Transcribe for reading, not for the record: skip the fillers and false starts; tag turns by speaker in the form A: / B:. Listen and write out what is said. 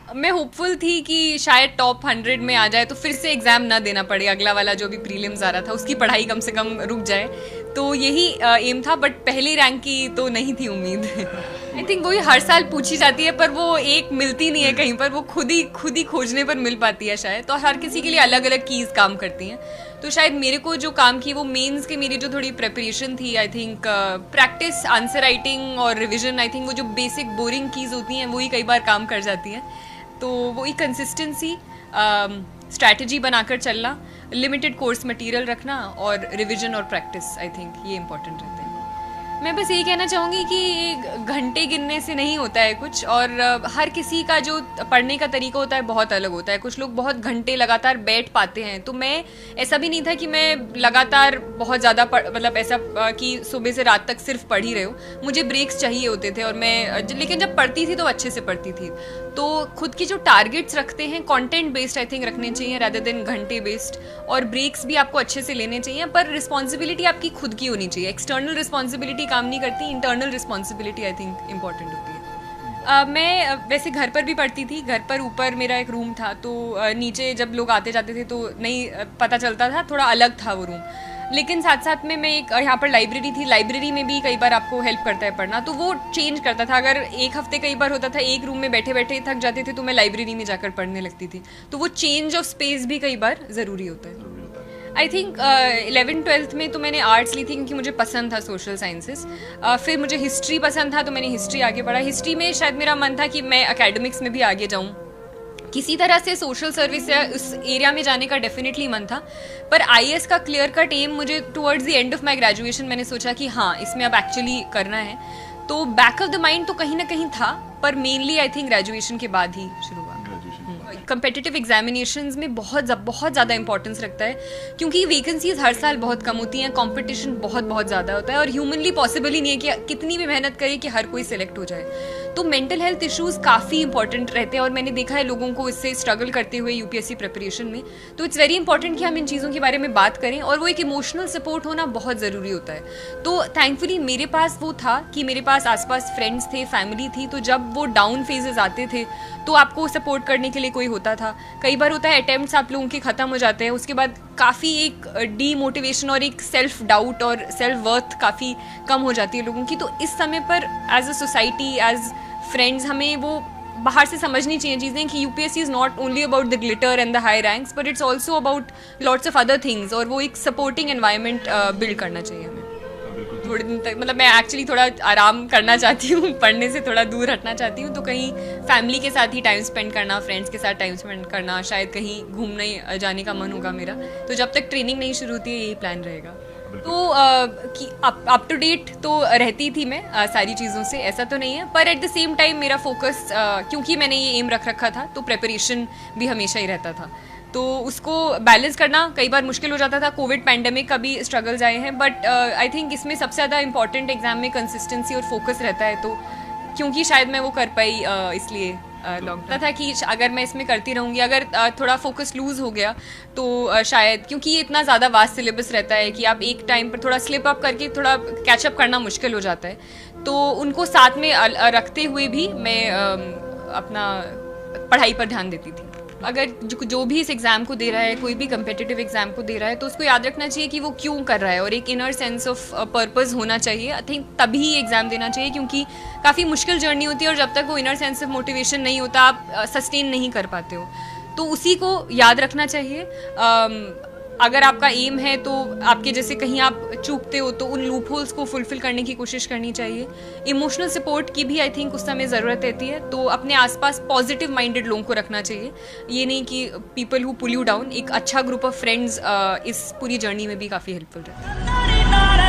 A: मैं होपफुल थी कि शायद टॉप 100 में आ जाए तो फिर से एग्ज़ाम ना देना पड़े, अगला वाला जो भी प्रीलिम्स आ रहा था उसकी पढ़ाई कम से कम रुक जाए, तो यही एम था। बट पहली रैंक की तो नहीं थी उम्मीद। आई थिंक वही हर साल पूछी जाती है पर वो एक मिलती नहीं है कहीं पर, वो खुद ही खोजने पर मिल पाती है शायद। तो हर किसी के लिए अलग अलग कीज़ काम करती हैं, तो शायद मेरे को जो काम की वो मेंस के मेरी जो थोड़ी प्रिपरेशन थी, I think practice, answer writing और रिविजन, आई थिंक वो जो बेसिक बोरिंग कीज़ होती हैं वही कई बार काम कर जाती हैं। तो वही कंसिस्टेंसी, स्ट्रैटेजी बनाकर चलना, लिमिटेड कोर्स मटेरियल रखना और रिवीजन और प्रैक्टिस, आई थिंक ये इंपॉर्टेंट रहते हैं। मैं बस यही कहना चाहूँगी कि घंटे गिनने से नहीं होता है कुछ, और हर किसी का जो पढ़ने का तरीका होता है बहुत अलग होता है। कुछ लोग बहुत घंटे लगातार बैठ पाते हैं, तो मैं ऐसा भी नहीं था कि मैं लगातार बहुत ज़्यादा मतलब ऐसा कि सुबह से रात तक सिर्फ पढ़ ही रहे हो, मुझे ब्रेक्स चाहिए होते थे। और मैं लेकिन जब पढ़ती थी तो अच्छे से पढ़ती थी। तो खुद की जो टारगेट्स रखते हैं कंटेंट बेस्ड आई थिंक रखने चाहिए रादर देन घंटे बेस्ड, और ब्रेक्स भी आपको अच्छे से लेने चाहिए, पर रिस्पॉन्सिबिलिटी आपकी खुद की होनी चाहिए। एक्सटर्नल रिस्पॉन्सिबिलिटी काम नहीं करती, internal responsibility I think important होती है। मैं वैसे घर पर भी पढ़ती थी, घर पर ऊपर मेरा एक रूम था, तो नीचे जब लोग आते जाते थे तो नहीं पता चलता था, थोड़ा अलग था वो रूम। लेकिन साथ साथ में मैं एक यहाँ पर लाइब्रेरी थी, लाइब्रेरी में भी कई बार आपको हेल्प करता है पढ़ना, तो वो चेंज करता था। अगर एक हफ्ते कई बार होता था एक रूम में बैठे बैठे थक जाते थे तो मैं लाइब्रेरी में जाकर पढ़ने लगती थी, तो वो चेंज ऑफ स्पेस भी कई बार ज़रूरी होता है। आई थिंक 11th-12th में तो मैंने आर्ट्स ली थी क्योंकि मुझे पसंद था सोशल साइंसेस। फिर मुझे हिस्ट्री पसंद था तो मैंने हिस्ट्री आगे पढ़ा। हिस्ट्री में शायद मेरा मन था कि मैं एकेडमिक्स में भी आगे जाऊँ, किसी तरह से सोशल सर्विस या उस एरिया में जाने का डेफिनेटली मन था। पर आईएएस का क्लियर कट एम मुझे towards the end of my graduation मैंने सोचा कि हाँ इसमें अब एक्चुअली करना है, तो बैक ऑफ द माइंड तो कहीं ना कहीं था, पर मेनली आई थिंक ग्रेजुएशन के बाद ही शुरू हुआ। कंपेटिटिव एग्जामिनेशंस में बहुत ज़्यादा इंपॉर्टेंस रखता है, क्योंकि वैकेंसीज हर साल बहुत कम होती हैं, कंपटीशन बहुत ज़्यादा होता है, और ह्यूमनली पॉसिबल ही नहीं है कि कितनी भी मेहनत करे कि हर कोई सिलेक्ट हो जाए। तो मेंटल हेल्थ इश्यूज़ काफ़ी इंपॉर्टेंट रहते हैं, और मैंने देखा है लोगों को इससे स्ट्रगल करते हुए यूपीएससी प्रिपरेशन में। तो इट्स वेरी इंपॉर्टेंट कि हम इन चीज़ों के बारे में बात करें, और वो एक इमोशनल सपोर्ट होना बहुत ज़रूरी होता है। तो थैंकफुली मेरे पास वो था कि मेरे पास आसपास फ्रेंड्स थे, फैमिली थी, तो जब वो डाउन फेजेस आते थे तो आपको सपोर्ट करने के लिए कोई होता था। कई बार होता है अटेम्प्ट्स आप लोगों के ख़त्म हो जाते हैं, उसके बाद काफ़ी एक डीमोटिवेशन और एक सेल्फ डाउट और सेल्फ वर्थ काफ़ी कम हो जाती है लोगों की। तो इस समय पर as a society, as friends, हमें वो बाहर से समझनी चाहिए चीज़ें कि UPSC is not only about the glitter and the high ranks, but it's also about lots of other things, और वो एक सपोर्टिंग एनवायरनमेंट बिल्ड करना चाहिए हमें। थोड़े दिन तक मतलब मैं एक्चुअली थोड़ा आराम करना चाहती हूँ, पढ़ने से थोड़ा दूर हटना चाहती हूँ, तो कहीं फैमिली के साथ ही टाइम स्पेंड करना, फ्रेंड्स के साथ टाइम स्पेंड करना, शायद कहीं घूमने जाने का मन होगा मेरा। तो जब तक ट्रेनिंग नहीं शुरू होती है यही प्लान रहेगा। तो कि अप टू डेट तो रहती थी मैं सारी चीज़ों से, ऐसा तो नहीं है, पर एट द सेम टाइम मेरा फोकस, क्योंकि मैंने ये एम रख रखा था तो प्रिपरेशन भी हमेशा ही रहता था, तो उसको बैलेंस करना कई बार मुश्किल हो जाता था। कोविड पैंडेमिक का भी स्ट्रगल्स आए हैं, बट आई थिंक इसमें सबसे ज़्यादा इंपॉर्टेंट एग्जाम में कंसिस्टेंसी और फोकस रहता है। तो क्योंकि शायद मैं वो कर पाई, इसलिए लगता था कि अगर मैं इसमें करती रहूँगी, अगर थोड़ा फोकस लूज़ हो गया तो शायद, क्योंकि ये इतना ज़्यादा वास्ट सिलेबस रहता है कि आप एक टाइम पर थोड़ा स्लिप अप करके थोड़ा कैचअप करना मुश्किल हो जाता है। तो उनको साथ में रखते हुए भी मैं अपना पढ़ाई पर ध्यान देती थी। अगर जो भी इस एग्ज़ाम को दे रहा है, कोई भी कम्पिटिटिव एग्ज़ाम को दे रहा है, तो उसको याद रखना चाहिए कि वो क्यों कर रहा है, और एक इनर सेंस ऑफ पर्पस होना चाहिए। आई थिंक तभी एग्ज़ाम देना चाहिए, क्योंकि काफ़ी मुश्किल जर्नी होती है, और जब तक वो इनर सेंस ऑफ मोटिवेशन नहीं होता आप सस्टेन नहीं कर पाते हो। तो उसी को याद रखना चाहिए। अगर आपका एम है तो आपके जैसे कहीं आप चूकते हो तो उन लूप होल्स को फुलफिल करने की कोशिश करनी चाहिए। इमोशनल सपोर्ट की भी आई थिंक उस समय ज़रूरत रहती है, तो अपने आसपास पॉजिटिव माइंडेड लोगों को रखना चाहिए। ये नहीं कि people who pull you down. एक अच्छा ग्रुप ऑफ फ्रेंड्स इस पूरी जर्नी में भी काफ़ी हेल्पफुल रहता है।